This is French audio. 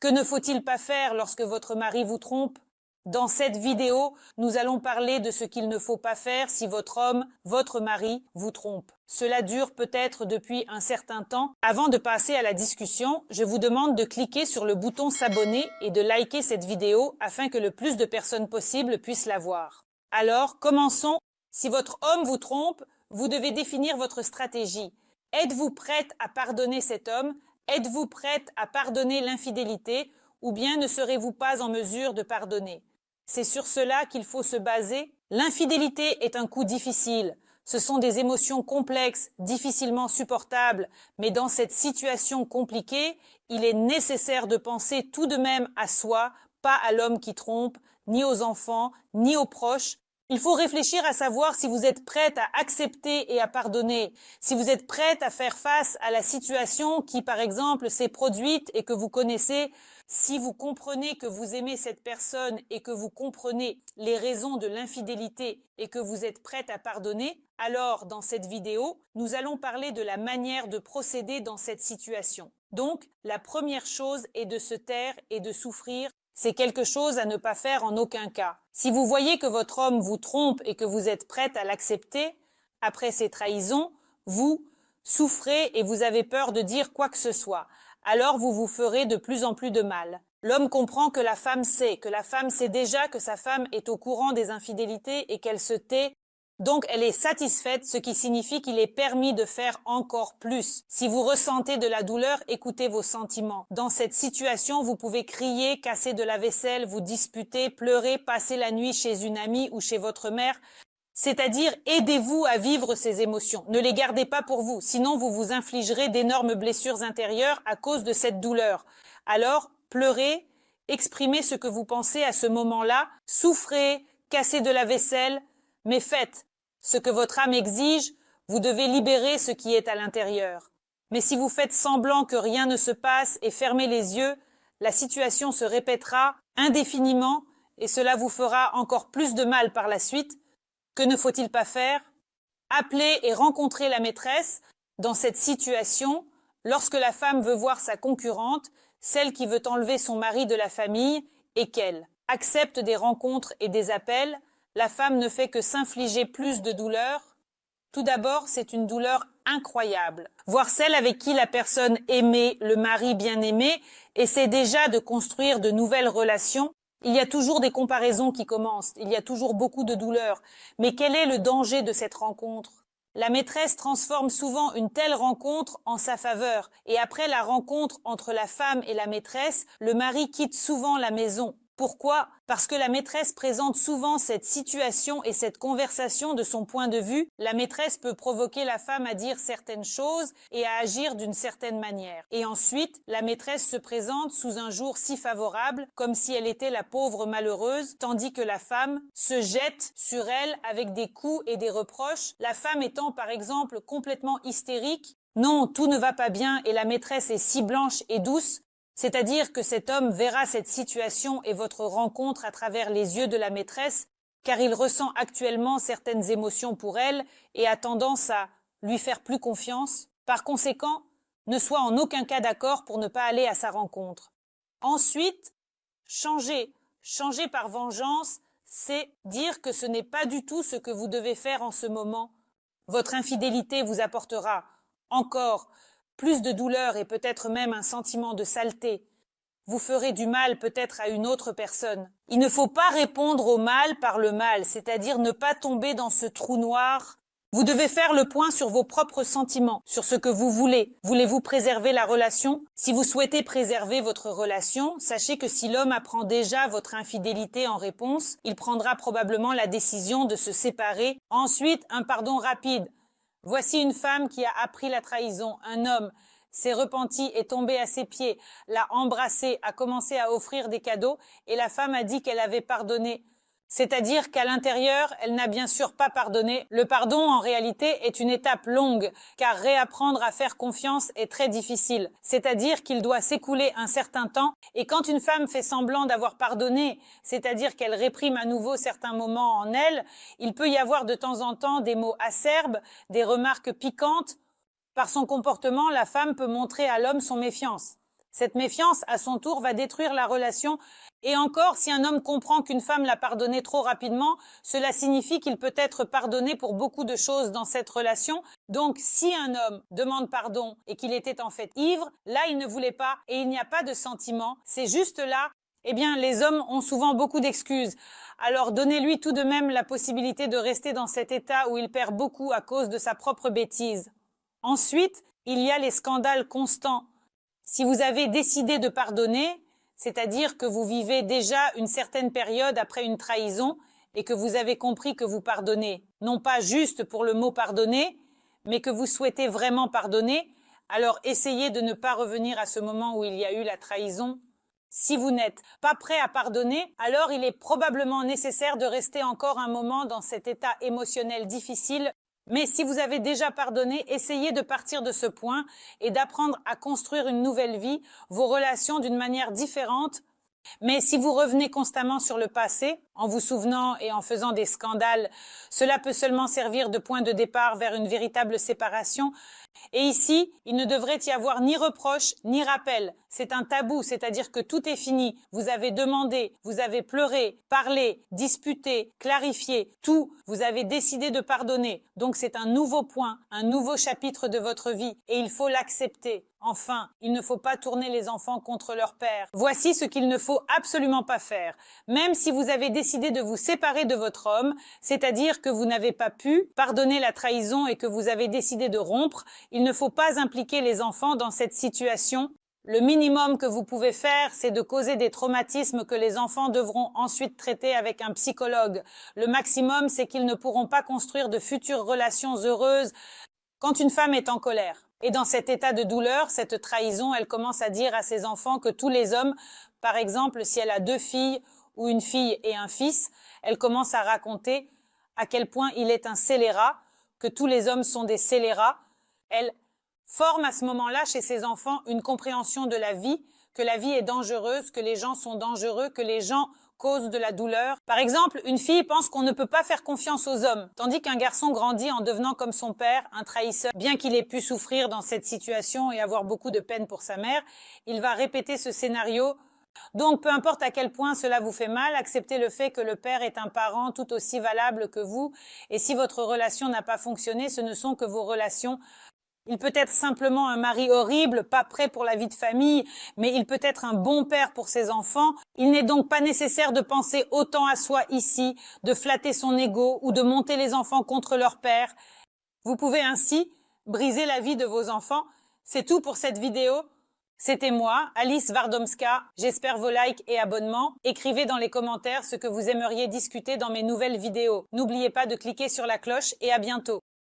Que ne faut-il pas faire lorsque votre mari vous trompe? Dans cette vidéo, nous allons parler de ce qu'il ne faut pas faire si votre homme, votre mari, vous trompe. Cela dure peut-être depuis un certain temps. Avant de passer à la discussion, je vous demande de cliquer sur le bouton s'abonner et de liker cette vidéo afin que le plus de personnes possible puissent la voir. Alors, commençons. Si votre homme vous trompe, vous devez définir votre stratégie. Êtes-vous prête à pardonner cet homme? Êtes-vous prête à pardonner l'infidélité? Ou bien ne serez-vous pas en mesure de pardonner? C'est sur cela qu'il faut se baser. L'infidélité est un coup difficile. Ce sont des émotions complexes, difficilement supportables, mais dans cette situation compliquée, il est nécessaire de penser tout de même à soi, pas à l'homme qui trompe, ni aux enfants, ni aux proches. Il faut réfléchir à savoir si vous êtes prête à accepter et à pardonner, si vous êtes prête à faire face à la situation qui, par exemple, s'est produite et que vous connaissez. Si vous comprenez que vous aimez cette personne et que vous comprenez les raisons de l'infidélité et que vous êtes prête à pardonner, alors dans cette vidéo, nous allons parler de la manière de procéder dans cette situation. Donc, la première chose est de se taire et de souffrir. C'est quelque chose à ne pas faire en aucun cas. Si vous voyez que votre homme vous trompe et que vous êtes prête à l'accepter, après ces trahisons, vous souffrez et vous avez peur de dire quoi que ce soit. Alors vous vous ferez de plus en plus de mal. L'homme comprend que la femme sait déjà que sa femme est au courant des infidélités et qu'elle se tait, donc elle est satisfaite, ce qui signifie qu'il est permis de faire encore plus. Si vous ressentez de la douleur, écoutez vos sentiments. Dans cette situation, vous pouvez crier, casser de la vaisselle, vous disputer, pleurer, passer la nuit chez une amie ou chez votre mère. C'est-à-dire, aidez-vous à vivre ces émotions. Ne les gardez pas pour vous, sinon vous vous infligerez d'énormes blessures intérieures à cause de cette douleur. Alors, pleurez, exprimez ce que vous pensez à ce moment-là, souffrez, cassez de la vaisselle, mais faites ce que votre âme exige, vous devez libérer ce qui est à l'intérieur. Mais si vous faites semblant que rien ne se passe et fermez les yeux, la situation se répétera indéfiniment et cela vous fera encore plus de mal par la suite. Que ne faut-il pas faire? Appeler et rencontrer la maîtresse dans cette situation lorsque la femme veut voir sa concurrente, celle qui veut enlever son mari de la famille, et qu'elle accepte des rencontres et des appels. La femme ne fait que s'infliger plus de douleur. Tout d'abord, c'est une douleur incroyable. Voir celle avec qui la personne aimée, le mari bien aimé, essaie déjà de construire de nouvelles relations. Il y a toujours des comparaisons qui commencent, il y a toujours beaucoup de douleur. Mais quel est le danger de cette rencontre? La maîtresse transforme souvent une telle rencontre en sa faveur. Et après la rencontre entre la femme et la maîtresse, le mari quitte souvent la maison. Pourquoi? Parce que la maîtresse présente souvent cette situation et cette conversation de son point de vue. La maîtresse peut provoquer la femme à dire certaines choses et à agir d'une certaine manière. Et ensuite, la maîtresse se présente sous un jour si favorable, comme si elle était la pauvre malheureuse, tandis que la femme se jette sur elle avec des coups et des reproches. La femme étant par exemple complètement hystérique, non, tout ne va pas bien et la maîtresse est si blanche et douce. C'est-à-dire que cet homme verra cette situation et votre rencontre à travers les yeux de la maîtresse, car il ressent actuellement certaines émotions pour elle et a tendance à lui faire plus confiance. Par conséquent, ne sois en aucun cas d'accord pour ne pas aller à sa rencontre. Ensuite, changer par vengeance, c'est dire que ce n'est pas du tout ce que vous devez faire en ce moment. Votre infidélité vous apportera encore plus de douleur et peut-être même un sentiment de saleté. Vous ferez du mal peut-être à une autre personne. Il ne faut pas répondre au mal par le mal, c'est-à-dire ne pas tomber dans ce trou noir. Vous devez faire le point sur vos propres sentiments, sur ce que vous voulez. Voulez-vous préserver la relation? Si vous souhaitez préserver votre relation, sachez que si l'homme apprend déjà votre infidélité en réponse, il prendra probablement la décision de se séparer. Ensuite, un pardon rapide. Voici une femme qui a appris la trahison. Un homme s'est repenti, est tombé à ses pieds, l'a embrassé, a commencé à offrir des cadeaux et la femme a dit qu'elle avait pardonné. C'est-à-dire qu'à l'intérieur, elle n'a bien sûr pas pardonné. Le pardon, en réalité, est une étape longue, car réapprendre à faire confiance est très difficile. C'est-à-dire qu'il doit s'écouler un certain temps, et quand une femme fait semblant d'avoir pardonné, c'est-à-dire qu'elle réprime à nouveau certains moments en elle, il peut y avoir de temps en temps des mots acerbes, des remarques piquantes. Par son comportement, la femme peut montrer à l'homme son méfiance. Cette méfiance, à son tour, va détruire la relation. Et encore, si un homme comprend qu'une femme l'a pardonné trop rapidement, cela signifie qu'il peut être pardonné pour beaucoup de choses dans cette relation. Donc, si un homme demande pardon et qu'il était en fait ivre, là, il ne voulait pas et il n'y a pas de sentiment. C'est juste là, eh bien, les hommes ont souvent beaucoup d'excuses. Alors, donnez-lui tout de même la possibilité de rester dans cet état où il perd beaucoup à cause de sa propre bêtise. Ensuite, il y a les scandales constants. Si vous avez décidé de pardonner, c'est-à-dire que vous vivez déjà une certaine période après une trahison et que vous avez compris que vous pardonnez, non pas juste pour le mot pardonner, mais que vous souhaitez vraiment pardonner, alors essayez de ne pas revenir à ce moment où il y a eu la trahison. Si vous n'êtes pas prêt à pardonner, alors il est probablement nécessaire de rester encore un moment dans cet état émotionnel difficile. Mais si vous avez déjà pardonné, essayez de partir de ce point et d'apprendre à construire une nouvelle vie, vos relations d'une manière différente. Mais si vous revenez constamment sur le passé, en vous souvenant et en faisant des scandales, cela peut seulement servir de point de départ vers une véritable séparation. Et ici, il ne devrait y avoir ni reproche, ni rappel. C'est un tabou, c'est-à-dire que tout est fini. Vous avez demandé, vous avez pleuré, parlé, disputé, clarifié, tout. Vous avez décidé de pardonner. Donc c'est un nouveau point, un nouveau chapitre de votre vie. Et il faut l'accepter. Enfin, il ne faut pas tourner les enfants contre leur père. Voici ce qu'il ne faut absolument pas faire. Même si vous avez décidé de vous séparer de votre homme, c'est-à-dire que vous n'avez pas pu pardonner la trahison et que vous avez décidé de rompre, il ne faut pas impliquer les enfants dans cette situation. Le minimum que vous pouvez faire, c'est de causer des traumatismes que les enfants devront ensuite traiter avec un psychologue. Le maximum, c'est qu'ils ne pourront pas construire de futures relations heureuses quand une femme est en colère. Et dans cet état de douleur, cette trahison, elle commence à dire à ses enfants que tous les hommes, par exemple, si elle a 2 filles ou une fille et un fils, elle commence à raconter à quel point il est un scélérat, que tous les hommes sont des scélérats. Elle forme à ce moment-là chez ses enfants une compréhension de la vie, que la vie est dangereuse, que les gens sont dangereux, que les gens causent de la douleur. Par exemple, une fille pense qu'on ne peut pas faire confiance aux hommes, tandis qu'un garçon grandit en devenant comme son père, un trahisseur. Bien qu'il ait pu souffrir dans cette situation et avoir beaucoup de peine pour sa mère, il va répéter ce scénario. Donc, peu importe à quel point cela vous fait mal, acceptez le fait que le père est un parent tout aussi valable que vous. Et si votre relation n'a pas fonctionné, ce ne sont que vos relations. Il peut être simplement un mari horrible, pas prêt pour la vie de famille, mais il peut être un bon père pour ses enfants. Il n'est donc pas nécessaire de penser autant à soi ici, de flatter son ego ou de monter les enfants contre leur père. Vous pouvez ainsi briser la vie de vos enfants. C'est tout pour cette vidéo. C'était moi, Alice Wardomska. J'espère vos likes et abonnements. Écrivez dans les commentaires ce que vous aimeriez discuter dans mes nouvelles vidéos. N'oubliez pas de cliquer sur la cloche et à bientôt.